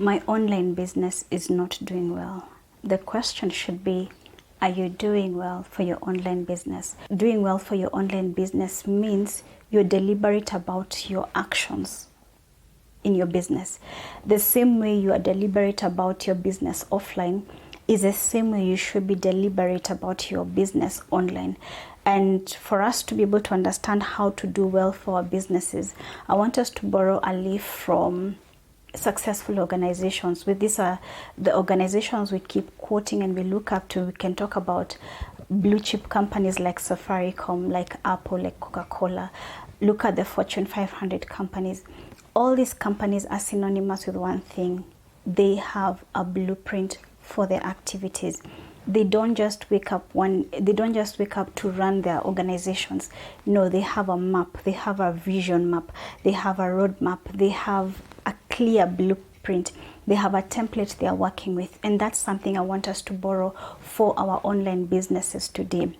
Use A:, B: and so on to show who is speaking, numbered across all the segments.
A: My online business is not doing well. The question should be, are you doing well for your online business? Doing well for your online business means you're deliberate about your actions in your business. The same way you are deliberate about your business offline is the same way you should be deliberate about your business online. And for us to be able to understand how to do well for our businesses, I want us to borrow a leaf from successful organizations. With these are the organizations we keep quoting and we look up to. We can talk about blue chip companies like Safaricom, like Apple, like Coca-Cola. Look at the Fortune 500 companies. All these companies are synonymous with one thing. They have a blueprint for their activities. They don't just wake up to run their organizations. No, they have a map. They have a vision map. They have a roadmap. They have a clear blueprint. They have a template they are working with. And that's something I want us to borrow for our online businesses today.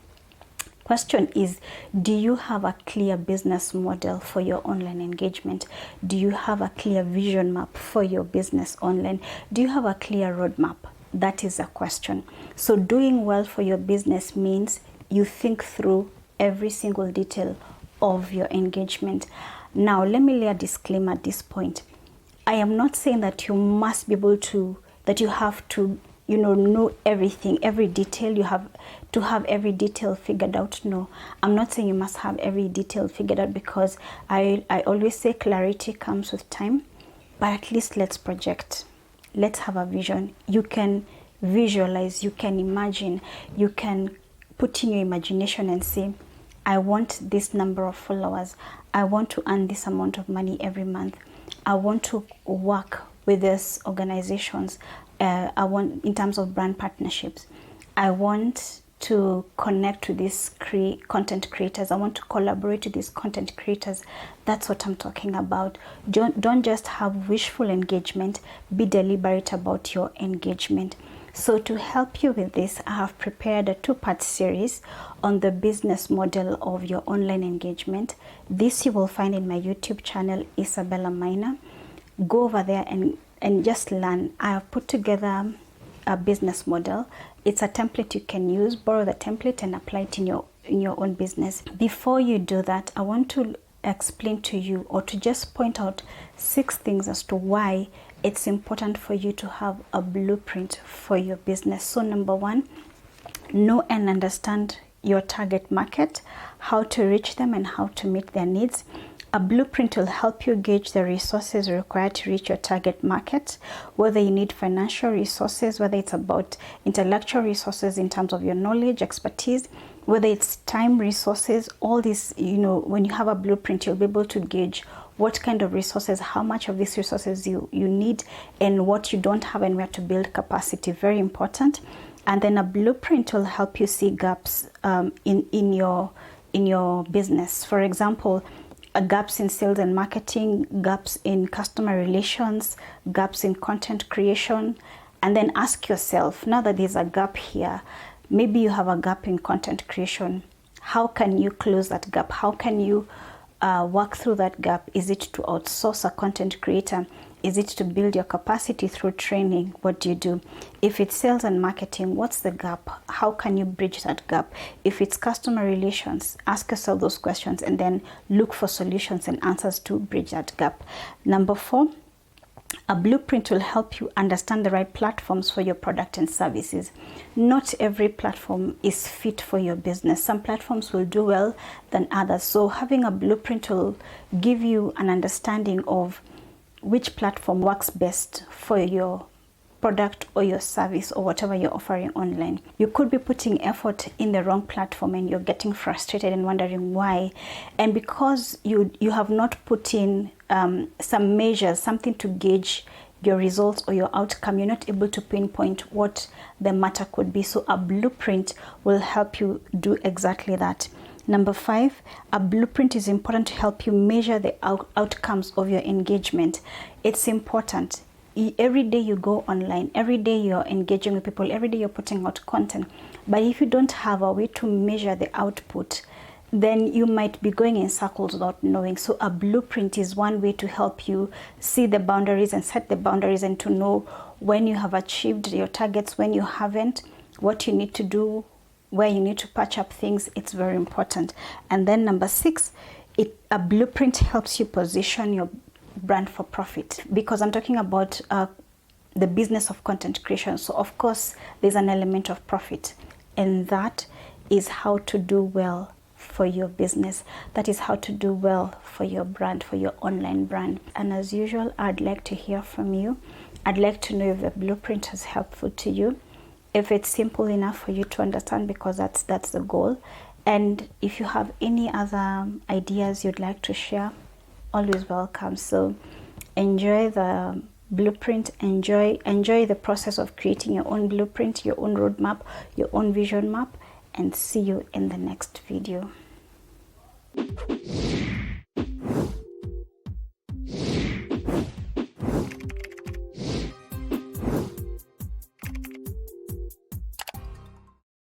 A: Question is, do you have a clear business model for your online engagement? Do you have a clear vision map for your business online? Do you have a clear roadmap? That is a question. So doing well for your business means you think through every single detail of your engagement. Now, let me lay a disclaimer at this point. I am not saying that you must be able to, that you have to, know everything, every detail. You have to have every detail figured out. No, I'm not saying you must have every detail figured out, because I always say clarity comes with time, but at least let's project. Let's have a vision. You can visualize, you can imagine, you can put in your imagination and say, I want this number of followers. I want to earn this amount of money every month. I want to work with these organizations. I want, in terms of brand partnerships, I want to connect to these content creators. I want to collaborate with these content creators. That's what I'm talking about. Don't just have wishful engagement. Be deliberate about your engagement. So to help you with this, I have prepared a 2-part series on the business model of your online engagement. This you will find in my YouTube channel, Isabella Maina. Go over there and just learn. I have put together a business model. It's a template you can use. Borrow the template and apply it in your own business. Before you do that, I want to explain to you, or to just point out 6 things as to why it's important for you to have a blueprint for your business. So number 1, know and understand your target market, how to reach them and how to meet their needs. A blueprint will help you gauge the resources required to reach your target market, whether you need financial resources, whether it's about intellectual resources in terms of your knowledge, expertise, whether it's time resources. All this, when you have a blueprint, you'll be able to gauge what kind of resources, how much of these resources you need, and what you don't have, and where to build capacity. Very important. And then a blueprint will help you see gaps in your business. For example, gaps in sales and marketing, gaps in customer relations, gaps in content creation. And then ask yourself, now that there's a gap here, maybe you have a gap in content creation. How can you close that gap? How can you work through that gap? Is it to outsource a content creator? Is it to build your capacity through training? What do you do? If it's sales and marketing, what's the gap? How can you bridge that gap? If it's customer relations, ask yourself those questions and then look for solutions and answers to bridge that gap. Number 4, a blueprint will help you understand the right platforms for your product and services. Not every platform is fit for your business. Some platforms will do well than others. So having a blueprint will give you an understanding of which platform works best for your product or your service or whatever you're offering online. You could be putting effort in the wrong platform and you're getting frustrated and wondering why. And because you have not put in some measures, something to gauge your results or your outcome, you're not able to pinpoint what the matter could be. So a blueprint will help you do exactly that. Number 5, a blueprint is important to help you measure the outcomes of your engagement. It's important. Every day you go online, every day you're engaging with people, every day you're putting out content. But if you don't have a way to measure the output, then you might be going in circles without knowing. So a blueprint is one way to help you see the boundaries and set the boundaries, and to know when you have achieved your targets, when you haven't, what you need to do, where you need to patch up things. It's very important. And then number 6, a blueprint helps you position your brand for profit, because I'm talking about the business of content creation. So of course there's an element of profit, and that is how to do well for your business. That is how to do well for your brand, for your online brand. And as usual, I'd like to hear from you. I'd like to know if the blueprint is helpful to you, if it's simple enough for you to understand, because that's the goal. And if you have any other ideas you'd like to share, always welcome. So enjoy the blueprint, enjoy the process of creating your own blueprint, your own roadmap, your own vision map, and see you in the next video.